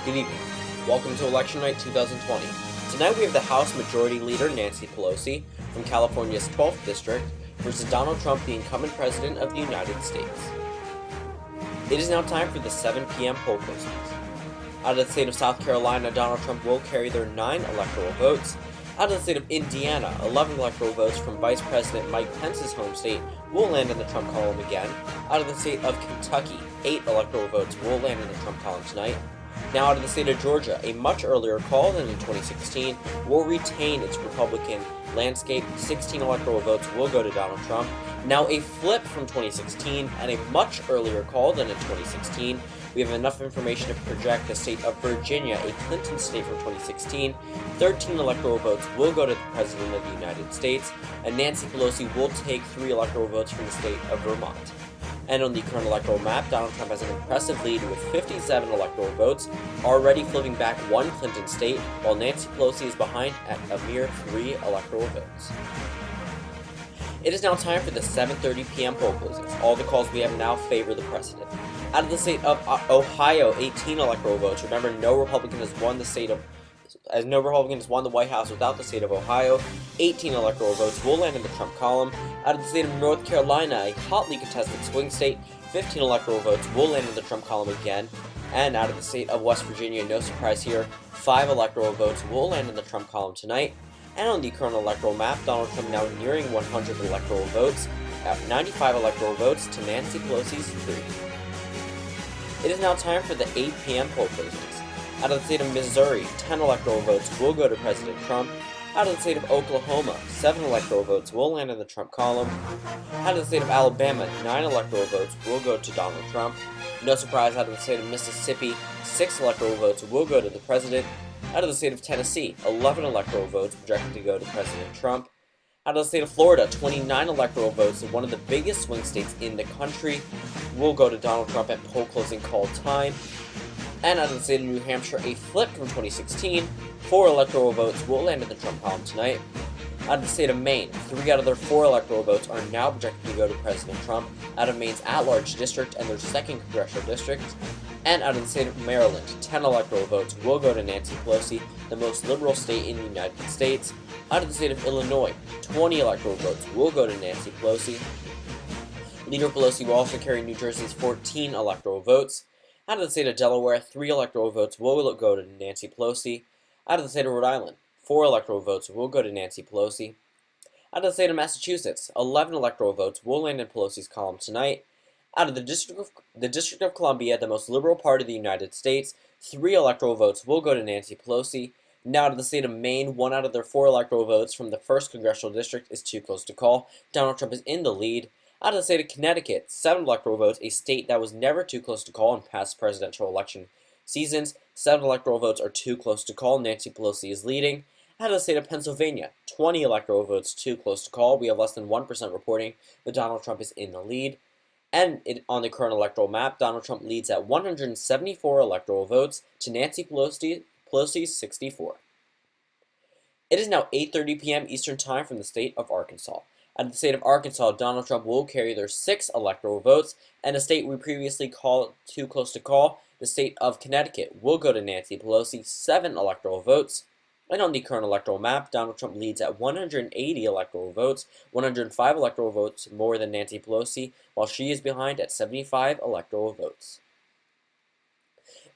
Good evening. Welcome to Election Night 2020. Tonight we have the House Majority Leader Nancy Pelosi from California's 12th District versus Donald Trump, the incumbent President of the United States. It is now time for the 7 p.m. poll closings. Out of the state of South Carolina, Donald Trump will carry their 9 electoral votes. Out of the state of Indiana, 11 electoral votes from Vice President Mike Pence's home state will land in the Trump column again. Out of the state of Kentucky, 8 electoral votes will land in the Trump column tonight. Now out of the state of Georgia, a much earlier call than in 2016 will retain its Republican landscape. 16 electoral votes will go to Donald Trump. Now a flip from 2016 and a much earlier call than in 2016. We have enough information to project the state of Virginia, a Clinton state from 2016. 13 electoral votes will go to the President of the United States, and Nancy Pelosi will take 3 electoral votes from the state of Vermont. And on the current electoral map, Donald Trump has an impressive lead with 57 electoral votes, already flipping back 1 Clinton state, while Nancy Pelosi is behind at a mere 3 electoral votes. It is now time for the 7:30 p.m. poll closings. All the calls we have now favor the president. Out of the state of Ohio, 18 electoral votes. Remember, no Republican has won the White House without the state of Ohio. 18 electoral votes will land in the Trump column. Out of the state of North Carolina, a hotly contested swing state, 15 electoral votes will land in the Trump column again. And out of the state of West Virginia, no surprise here, 5 electoral votes will land in the Trump column tonight. And on the current electoral map, Donald Trump now nearing 100 electoral votes, at 95 electoral votes to Nancy Pelosi's 3. It is now time for the 8 p.m. poll closings. Out of the state of Missouri, 10 electoral votes will go to President Trump. Out of the state of Oklahoma, 7 electoral votes will land in the Trump column. Out of the state of Alabama, 9 electoral votes will go to Donald Trump. No surprise, out of the state of Mississippi, 6 electoral votes will go to the president. Out of the state of Tennessee, 11 electoral votes projected to go to President Trump. Out of the state of Florida, 29 electoral votes, one of the biggest swing states in the country, will go to Donald Trump at poll closing call time. And out of the state of New Hampshire, a flip from 2016, 4 electoral votes will land in the Trump column tonight. Out of the state of Maine, 3 out of their 4 electoral votes are now projected to go to President Trump out of Maine's at-large district and their 2nd congressional district. And out of the state of Maryland, 10 electoral votes will go to Nancy Pelosi, the most liberal state in the United States. Out of the state of Illinois, 20 electoral votes will go to Nancy Pelosi. Leader Pelosi will also carry New Jersey's 14 electoral votes. Out of the state of Delaware, 3 electoral votes will go to Nancy Pelosi. Out of the state of Rhode Island, 4 electoral votes will go to Nancy Pelosi. Out of the state of Massachusetts, 11 electoral votes will land in Pelosi's column tonight. Out of the District of Columbia, the most liberal part of the United States, 3 electoral votes will go to Nancy Pelosi. Now out of the state of Maine, 1 out of their 4 electoral votes from the 1st congressional district is too close to call. Donald Trump is in the lead. Out of the state of Connecticut, 7 electoral votes, a state that was never too close to call in past presidential election seasons. 7 electoral votes are too close to call. Nancy Pelosi is leading. Out of the state of Pennsylvania, 20 electoral votes too close to call. We have less than 1% reporting that Donald Trump is in the lead. And on the current electoral map, Donald Trump leads at 174 electoral votes to Nancy Pelosi's 64. It is now 8:30 p.m. Eastern Time from the state of Arkansas. Out of the state of Arkansas, Donald Trump will carry their 6 electoral votes, and a state we previously called too close to call, the state of Connecticut, will go to Nancy Pelosi, 7 electoral votes. And on the current electoral map, Donald Trump leads at 180 electoral votes, 105 electoral votes more than Nancy Pelosi, while she is behind at 75 electoral votes.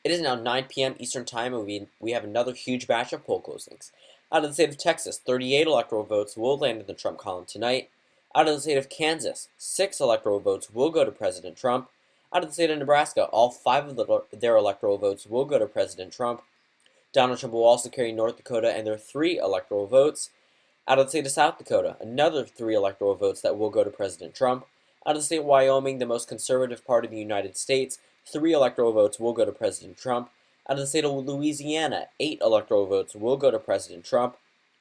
It is now 9 p.m. Eastern Time, and we have another huge batch of poll closings. Out of the state of Texas, 38 electoral votes will land in the Trump column tonight. Out of the state of Kansas, 6 electoral votes will go to President Trump. Out of the state of Nebraska, all 5 of their electoral votes will go to President Trump. Donald Trump will also carry North Dakota and their 3 electoral votes. Out of the state of South Dakota, another 3 electoral votes that will go to President Trump. Out of the state of Wyoming, the most conservative part of the United States, 3 electoral votes will go to President Trump. Out of the state of Louisiana, 8 electoral votes will go to President Trump.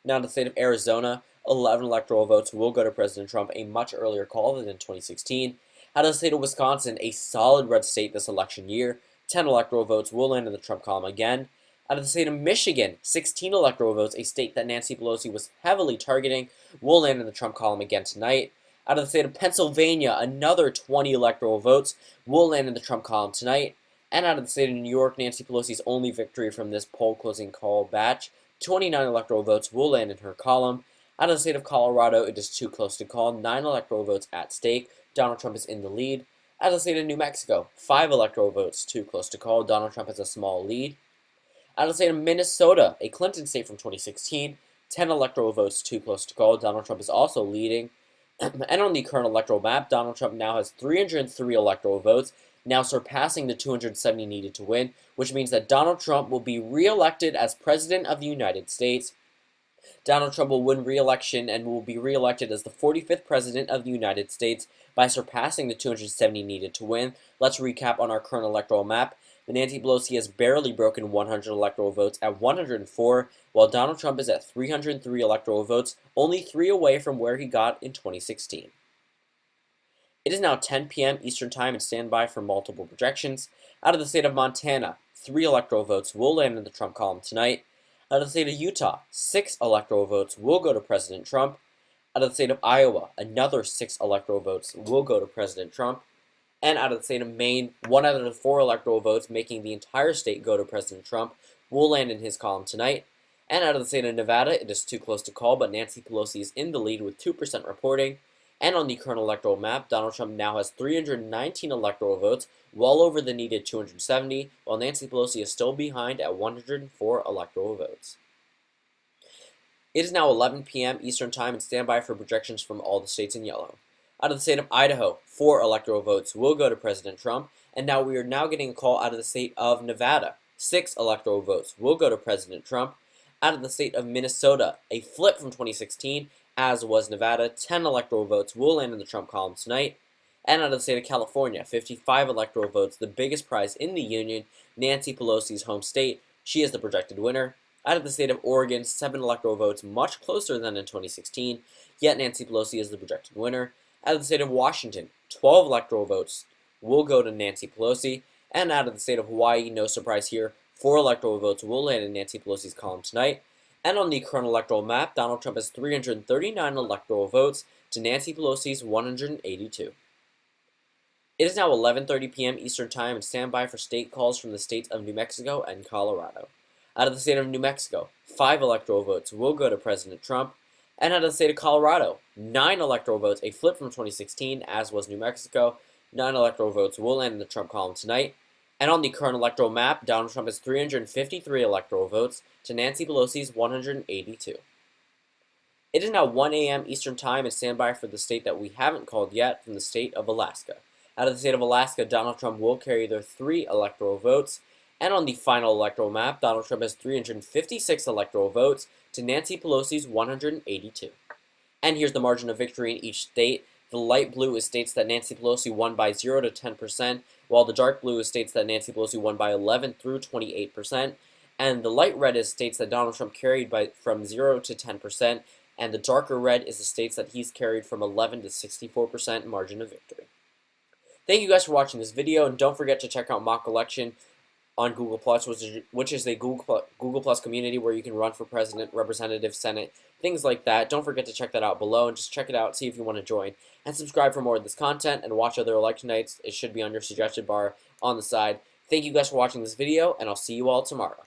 Now in the state of Arizona, 11 electoral votes will go to President Trump, a much earlier call than in 2016. Out of the state of Wisconsin, a solid red state this election year, 10 electoral votes will land in the Trump column again. Out of the state of Michigan, 16 electoral votes, a state that Nancy Pelosi was heavily targeting, will land in the Trump column again tonight. Out of the state of Pennsylvania, another 20 electoral votes will land in the Trump column tonight. And out of the state of New York, Nancy Pelosi's only victory from this poll closing call batch, 29 electoral votes will land in her column. Out of the state of Colorado, it is too close to call, 9 electoral votes at stake. Donald Trump is in the lead. Out of the state of New Mexico, 5 electoral votes too close to call. Donald Trump has a small lead. Out of the state of Minnesota, a Clinton state from 2016, 10 electoral votes too close to call. Donald Trump is also leading. And on the current electoral map, Donald Trump now has 303 electoral votes, now surpassing the 270 needed to win, which means that Donald Trump will be re-elected as President of the United States. Donald Trump will win re-election and will be re-elected as the 45th President of the United States by surpassing the 270 needed to win. Let's recap on our current electoral map. Nancy Pelosi has barely broken 100 electoral votes at 104, while Donald Trump is at 303 electoral votes, only 3 away from where he got in 2016. It is now 10 p.m. Eastern Time and stand by for multiple projections. Out of the state of Montana, 3 electoral votes will land in the Trump column tonight. Out of the state of Utah, 6 electoral votes will go to President Trump. Out of the state of Iowa, another 6 electoral votes will go to President Trump. And out of the state of Maine, 1 out of the 4 electoral votes, making the entire state go to President Trump, will land in his column tonight. And out of the state of Nevada, it is too close to call, but Nancy Pelosi is in the lead with 2% reporting. And on the current electoral map, Donald Trump now has 319 electoral votes, well over the needed 270, while Nancy Pelosi is still behind at 104 electoral votes. It is now 11 p.m. Eastern Time and stand by for projections from all the states in yellow. Out of the state of Idaho, 4 electoral votes will go to President Trump, and now we are now getting a call out of the state of Nevada. 6 electoral votes will go to President Trump. Out of the state of Minnesota, a flip from 2016, as was Nevada, 10 electoral votes will land in the Trump column tonight. And out of the state of California, 55 electoral votes, the biggest prize in the union, Nancy Pelosi's home state. She is the projected winner. Out of the state of Oregon, 7 electoral votes, much closer than in 2016, yet Nancy Pelosi is the projected winner. Out of the state of Washington, 12 electoral votes will go to Nancy Pelosi. And out of the state of Hawaii, no surprise here, 4 electoral votes will land in Nancy Pelosi's column tonight. And on the current electoral map, Donald Trump has 339 electoral votes to Nancy Pelosi's 182. It is now 11:30 p.m. Eastern Time and stand by for state calls from the states of New Mexico and Colorado. Out of the state of New Mexico, 5 electoral votes will go to President Trump. And out of the state of Colorado, 9 electoral votes, a flip from 2016, as was New Mexico. 9 electoral votes will land in the Trump column tonight. And on the current electoral map, Donald Trump has 353 electoral votes to Nancy Pelosi's 182. It is now 1 a.m. Eastern Time and stand by for the state that we haven't called yet, from the state of Alaska. Out of the state of Alaska, Donald Trump will carry their 3 electoral votes. And on the final electoral map, Donald Trump has 356 electoral votes to Nancy Pelosi's 182. And here's the margin of victory in each state. The light blue is states that Nancy Pelosi won by 0 to 10%, while the dark blue is states that Nancy Pelosi won by 11 through 28%, and the light red is states that Donald Trump carried from 0 to 10%, and the darker red is the states that he's carried from 11 to 64% margin of victory. Thank you guys for watching this video, and don't forget to check out Mock Election on Google+, which is a Google Plus community where you can run for president, representative, senate, things like that. Don't forget to check that out below and just check it out, see if you want to join. And subscribe for more of this content and watch other election nights. It should be on your suggested bar on the side. Thank you guys for watching this video, and I'll see you all tomorrow.